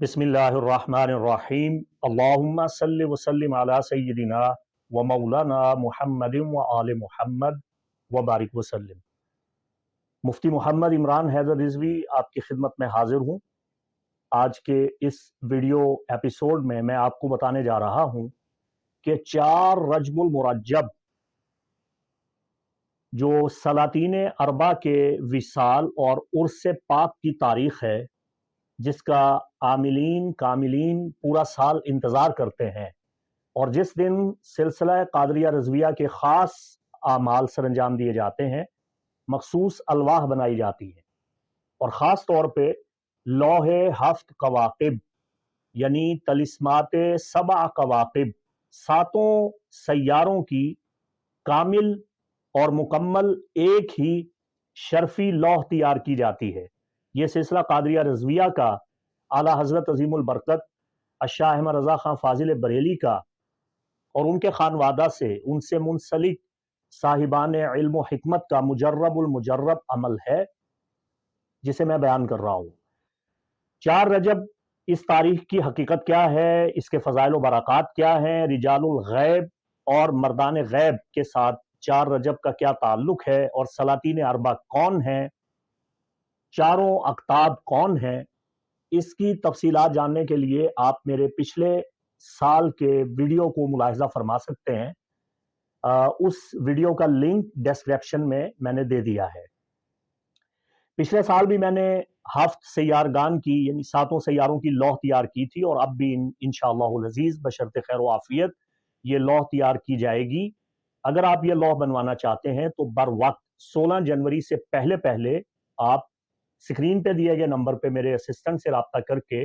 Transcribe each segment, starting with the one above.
बिस्मिल्लाहिर्रहमानिर्रहीम अल्लाहुम्मा सल्लि व सल्लिम अला सय्यिदिना व मौलाना मुहम्मदिन व आले मुहम्मद व बारिक वसल्लिम। मुफ्ती मोहम्मद इमरान हैदर रिजवी आपकी खिदमत में हाजिर हूँ। आज के इस वीडियो एपिसोड में मैं आपको बताने जा रहा हूँ कि 4 रजबुल मुरज्जब जो सलातीन अरबा के विसाल और उर्स पाक की तारीख है, जिसका आमिलीन कामिलीन पूरा साल इंतज़ार करते हैं और जिस दिन सिलसिला कादरिया रज़विया के ख़ास आमाल सर अंजाम दिए जाते हैं, मखसूस अलवाह बनाई जाती है और ख़ास तौर पे लौहे हफ्त कवाकिब यानी तलिस्मात सबा कवाकिब, सातों सैयारों की कामिल और मुकम्मल एक ही शर्फी लौह तैयार की जाती है। ये सिलसिला कादरिया रज़विया का आला हज़रत अज़ीमुल बरकत अशाह अहमद रज़ा खां फ़ाज़िल बरेली का और उनके खानवादा से उनसे मुंसलिक साहिबान इल्म व हिकमत का मुजर्रबुल मुजर्रब अमल है, जिसे मैं बयान कर रहा हूँ। 4 रजब इस तारीख की हकीकत क्या है, इसके फ़ज़ाइल व बरक़ात क्या हैं, रिजालुल गैब और मर्दान गैब के साथ 4 रजब का क्या ताल्लुक है और सलातीन अरबा कौन हैं, चारों अक्ताब कौन हैं, इसकी तफसीलात जानने के लिए आप मेरे पिछले साल के वीडियो को मुलाहिज़ा फरमा सकते हैं। उस वीडियो का लिंक डिस्क्रिप्शन में मैंने दे दिया है। पिछले साल भी मैंने हफ्त सैयारगान की यानी सातों सैयारों की लौह तैयार की थी और अब भी इंशाअल्लाहुल अज़ीज़ बशर्ते खैर व आफियत ये लौह तैयार की जाएगी। अगर आप ये लौह बनवाना चाहते हैं तो बर वक्त 16 जनवरी से पहले पहले आप स्क्रीन पे दिए गए नंबर पे मेरे असिस्टेंट से रब्ता करके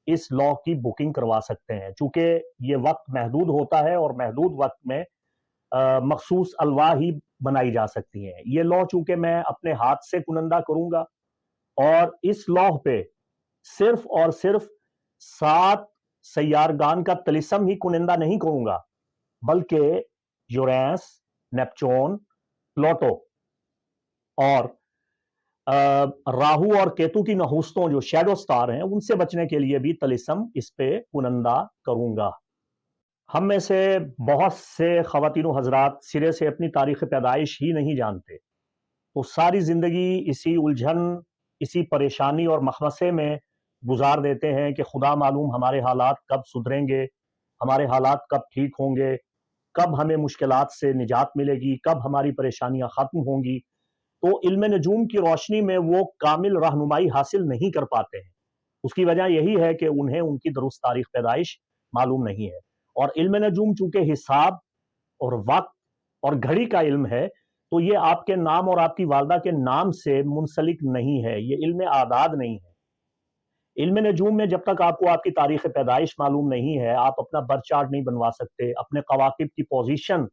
इस लॉ की बुकिंग करवा सकते हैं। चूंकि ये वक्त महदूद होता है और महदूद वक्त में मखसूस अलवा ही बनाई जा सकती हैं। ये लॉ चूंकि मैं अपने हाथ से कुनंदा करूंगा और इस लॉ पे सिर्फ और सिर्फ 7 सैयारगान का तलिस्म ही कुनंदा नहीं करूंगा, बल्कि यूरेनस, नेपच्यून, प्लूटो और राहु और केतु की नहुस्तों जो शैडो स्टार हैं उनसे बचने के लिए भी तलिस्म इस पे कुनंदा करूंगा। हम में से बहुत से ख़वातीन हजरात सिरे से अपनी तारीख़ पैदाइश ही नहीं जानते, तो सारी ज़िंदगी इसी उलझन, इसी परेशानी और मखमसे में गुजार देते हैं कि खुदा मालूम हमारे हालात कब सुधरेंगे, हमारे हालात कब ठीक होंगे, कब हमें मुश्किलात से निजात मिलेगी, कब हमारी परेशानियां ख़त्म होंगी। तो इल्म नजूम की रोशनी में वो कामिल रहनुमाई हासिल नहीं कर पाते हैं। उसकी वजह यही है कि उन्हें उनकी दुरुस्त तारीख पैदाइश मालूम नहीं है। और इल्म नजूम चूंकि हिसाब और वक्त और घड़ी का इल्म है, तो ये आपके नाम और आपकी वालदा के नाम से मुंसलिक नहीं है, ये इल्म आदाद नहीं है। इल्म नजूम में जब तक आपको आपकी तारीख पैदाइश मालूम नहीं है, आप अपना बर्थ चार्ट नहीं बनवा सकते, अपने कवाकिब की पोजीशन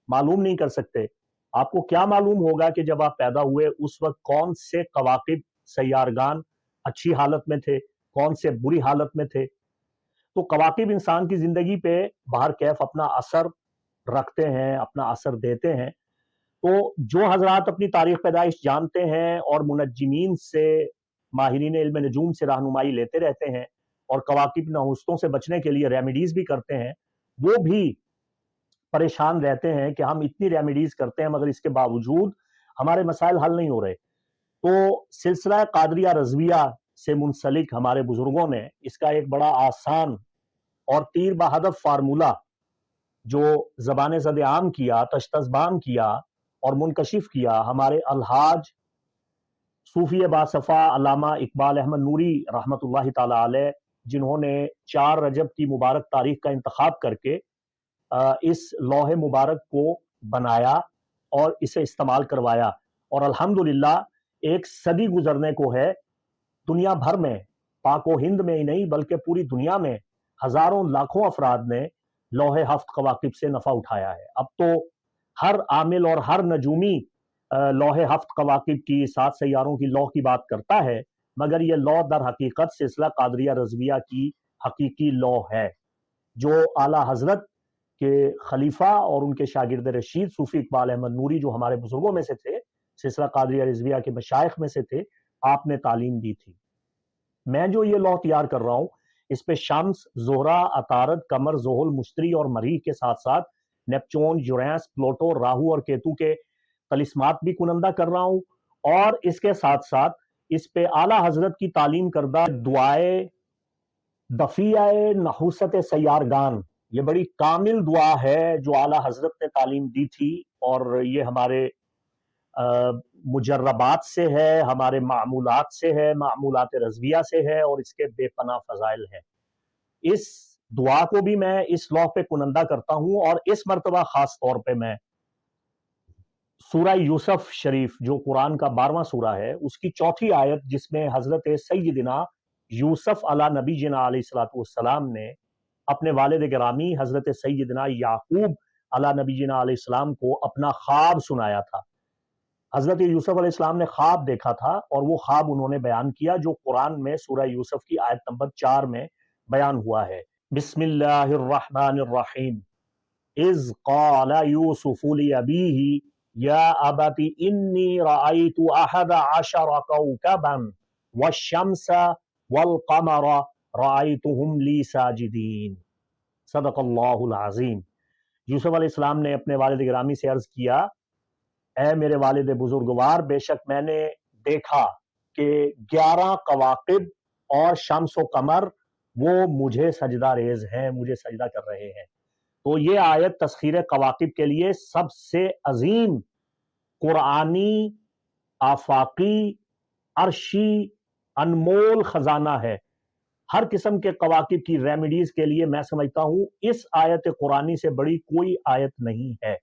मालूम नहीं कर सकते। आपको क्या मालूम होगा कि जब आप पैदा हुए उस वक्त कौन से कवाकिब सैयारगान अच्छी हालत में थे, कौन से बुरी हालत में थे। तो कवाकिब इंसान की जिंदगी पे बाहर कैफ अपना असर रखते हैं, अपना असर देते हैं। तो जो हजरात अपनी तारीख पैदाइश जानते हैं और मुनज्जिमीन से, माहिरीन इल्म नजूम से रहनुमाई लेते रहते हैं और कवाकिब नहुस्तों से बचने के लिए रेमेडीज भी करते हैं, वो भी परेशान रहते हैं कि हम इतनी रेमेडीज करते हैं मगर इसके बावजूद हमारे मसाइल हल नहीं हो रहे। तो सिलसिला कादरिया रज़विया से मुंसलिक हमारे बुजुर्गों ने इसका एक बड़ा आसान और तीर बहादुर फार्मूला जो ज़बान ज़द आम किया, तश्तज़बाम किया और मुनकशिफ किया हमारे अलहाज सूफी बासफ़ा अल्लामा इकबाल अहमद नूरी रहमतुल्लाहि ताला अलैह, जिन्होंने 4 रजब की मुबारक तारीख का इंतखाब करके इस लौहे मुबारक को बनाया और इसे इस्तेमाल करवाया। और अल्हम्दुलिल्लाह 1 सदी गुजरने को है, दुनिया भर में, पाको हिंद में ही नहीं बल्कि पूरी दुनिया में हजारों लाखों अफराद ने लौहे हफ्त कवाकिब से नफा उठाया है। अब तो हर आमिल और हर नजूमी लौहे हफ्त कवाकिब की, 7 सैयारों की लौह की बात करता है, मगर यह लौह दर हकीकत सिलसिला कादरिया रज़विया की हकीकी लौह है, जो आला हजरत के खलीफा और उनके शागिर्द रशीद सूफी इकबाल अहमद नूरी, जो हमारे बुजुर्गों में से थे, सिलसिला कादरिया रज़विया के मशाइख में से थे, आपने तालीम दी थी। मैं जो ये लौह तैयार कर रहा हूं, اس پہ شمس، زہرہ، عطارد، قمر، زحل، مشتری اور مریخ کے ساتھ ساتھ نیپچون، یورینس، پلوٹو، راہو اور کیتو کے طلسمات بھی کنندہ کر رہا ہوں، اور اس کے ساتھ ساتھ اس پہ اعلیٰ حضرت کی تعلیم کردہ دعائے دفیہ نحوست سیارگان، یہ بڑی کامل دعا ہے جو اعلیٰ حضرت نے تعلیم دی تھی، اور یہ ہمارے مجربات سے ہے، ہمارے معمولات سے ہے، معمولات رضویہ سے ہے، اور اس کے بے پناہ فضائل ہیں۔ اس دعا کو بھی میں اس لوح پہ کنندہ کرتا ہوں، اور اس مرتبہ خاص طور پہ میں سورہ یوسف شریف جو قرآن کا 12واں سورہ ہے، اس کی 4تھی آیت، جس میں حضرت سیدنا یوسف علی نبی جنا علیہ السلام نے اپنے والد گرامی حضرت سیدنا یعقوب علی نبی جنا علیہ السلام کو اپنا خواب سنایا تھا۔ حضرت یوسف علیہ السلام نے خواب دیکھا تھا، اور وہ خواب انہوں نے بیان کیا جو قرآن میں سورہ یوسف کی آیت نمبر 4 میں بیان ہوا ہے۔ بسم اللہ الرحمن الرحیم، اذ قال یوسف لأبیہ یا ابت انی رأیت 11 کوکبا والشمس والقمر رأیتهم لی ساجدین۔ صدق اللہ العظیم۔ یوسف علیہ السلام نے اپنے والد گرامی سے عرض کیا، اے میرے والد بزرگوار، بے شک میں نے دیکھا کہ 11 کواکب اور شمس و قمر وہ مجھے سجدہ ریز ہیں، مجھے سجدہ کر رہے ہیں۔ تو یہ آیت تسخیر کواکب کے لیے سب سے عظیم قرآنی، آفاقی، عرشی، انمول خزانہ ہے۔ ہر قسم کے کواکب کی ریمیڈیز کے لیے میں سمجھتا ہوں اس آیت قرآنی سے بڑی کوئی آیت نہیں ہے۔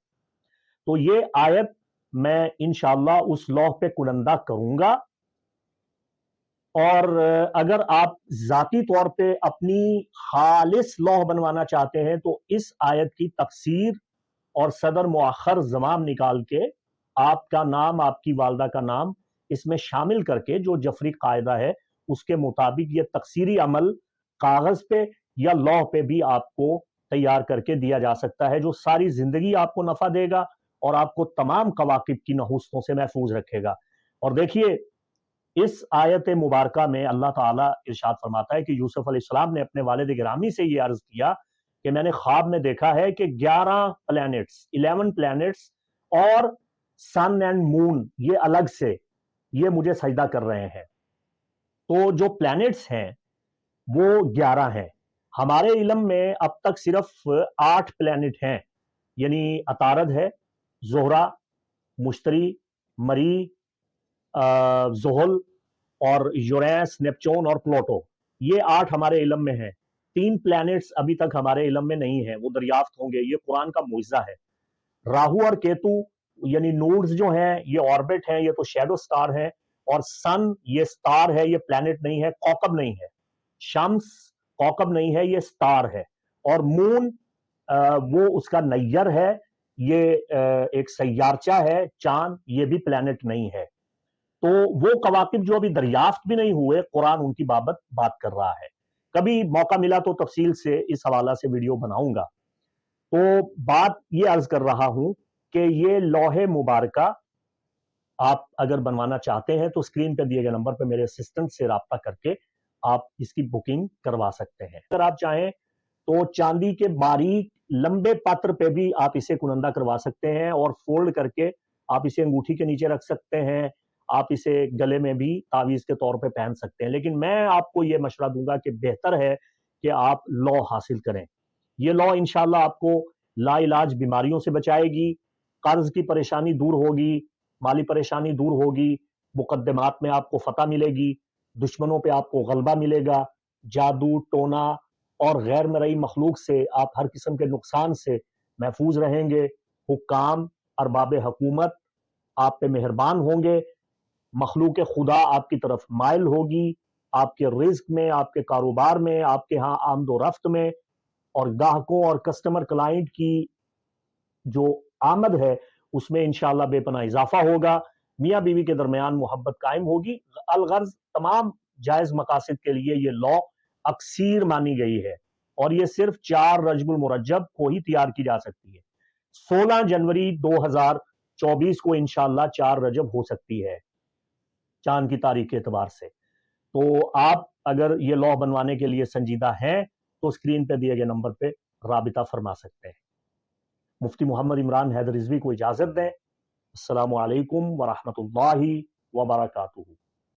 تو یہ آیت میں انشاءاللہ اس لوح پہ کنندہ کروں گا، اور اگر آپ ذاتی طور پہ اپنی خالص لوح بنوانا چاہتے ہیں تو اس آیت کی تفسیر اور صدر مؤخر زمام نکال کے آپ کا نام، آپ کی والدہ کا نام اس میں شامل کر کے جو جفری قاعدہ ہے اس کے مطابق یہ تقصیری عمل کاغذ پہ یا لوح پہ بھی آپ کو تیار کر کے دیا جا سکتا ہے، جو ساری زندگی آپ کو نفع دے گا اور آپ کو تمام کواکب کی نحوستوں سے محفوظ رکھے گا۔ اور دیکھیے اس آیت مبارکہ میں اللہ تعالیٰ ارشاد فرماتا ہے کہ یوسف علیہ السلام نے اپنے والد گرامی سے یہ عرض کیا کہ میں نے خواب میں دیکھا ہے کہ 11 پلانٹس اور سن اینڈ مون یہ الگ سے یہ مجھے سجدہ کر رہے ہیں۔ تو جو پلانٹس ہیں وہ 11 ہیں۔ ہمارے علم میں اب تک صرف 8 پلانٹ ہیں، یعنی عطارد ہے، زہرہ، مشتری، مریخ، زحل اور یورینس، نیپچون اور پلوٹو، یہ 8 ہمارے علم میں ہیں۔ 3 پلانٹس ابھی تک ہمارے علم میں نہیں ہیں، وہ دریافت ہوں گے، یہ قرآن کا معجزہ ہے۔ راہو اور کیتو یعنی نوڈز جو ہیں یہ آربٹ ہیں، یہ تو شیڈو سٹار ہیں، اور سن یہ سٹار ہے، یہ پلانٹ نہیں ہے، کوکب نہیں ہے۔ شمس کوکب نہیں ہے، یہ سٹار ہے۔ اور مون وہ اس کا نیر ہے، یہ ایک سیارچہ ہے، چاند، یہ بھی پلانٹ نہیں ہے۔ تو وہ کواکب جو ابھی دریافت بھی نہیں ہوئے، قرآن ان کی بابت بات کر رہا ہے۔ کبھی موقع ملا تو تفصیل سے اس حوالہ سے ویڈیو بناؤں گا۔ تو بات یہ عرض کر رہا ہوں کہ یہ لوح مبارکہ آپ اگر بنوانا چاہتے ہیں تو اسکرین پہ دیے گئے نمبر پہ میرے اسسٹنٹ سے رابطہ کر کے آپ اس کی بکنگ کروا سکتے ہیں۔ اگر آپ چاہیں تو چاندی کے باریک لمبے پاتر پہ بھی آپ اسے کنندہ کروا سکتے ہیں، اور فولڈ کر کے آپ اسے انگوٹھی کے نیچے رکھ سکتے ہیں، آپ اسے گلے میں بھی تعویذ کے طور پہ پہن سکتے ہیں۔ لیکن میں آپ کو یہ مشورہ دوں گا کہ بہتر ہے کہ آپ لوح حاصل کریں۔ یہ لوح انشاءاللہ آپ کو لا علاج بیماریوں سے بچائے گی، قرض کی پریشانی دور ہوگی، مالی پریشانی دور ہوگی، مقدمات میں آپ کو فتح ملے گی، دشمنوں پہ آپ کو غلبہ ملے گا، جادو، ٹونا اور غیر مرئی مخلوق سے آپ ہر قسم کے نقصان سے محفوظ رہیں گے۔ حکام، ارباب حکومت آپ پہ مہربان ہوں گے، مخلوق خدا آپ کی طرف مائل ہوگی، آپ کے رزق میں، آپ کے کاروبار میں، آپ کے ہاں آمد و رفت میں، اور گاہکوں اور کسٹمر کلائنٹ کی جو آمد ہے اس میں انشاءاللہ بے پناہ اضافہ ہوگا، میاں بیوی کے درمیان محبت قائم ہوگی۔ الغرض تمام جائز مقاصد کے لیے یہ لو اکثیر مانی گئی ہے، اور یہ صرف 4 رجب المرجب کو ہی تیار کی جا سکتی ہے۔ 16 جنوری 2024 کو انشاءاللہ 4 رجب ہو سکتی ہے چاند کی تاریخ کے اعتبار سے۔ تو آپ اگر یہ لا بنوانے کے لیے سنجیدہ ہیں تو اسکرین پہ دیے گئے نمبر پہ رابطہ فرما سکتے ہیں۔ مفتی محمد عمران حیدر رضوی کو اجازت دیں۔ السلام علیکم ورحمۃ اللہ وبرکاتہ۔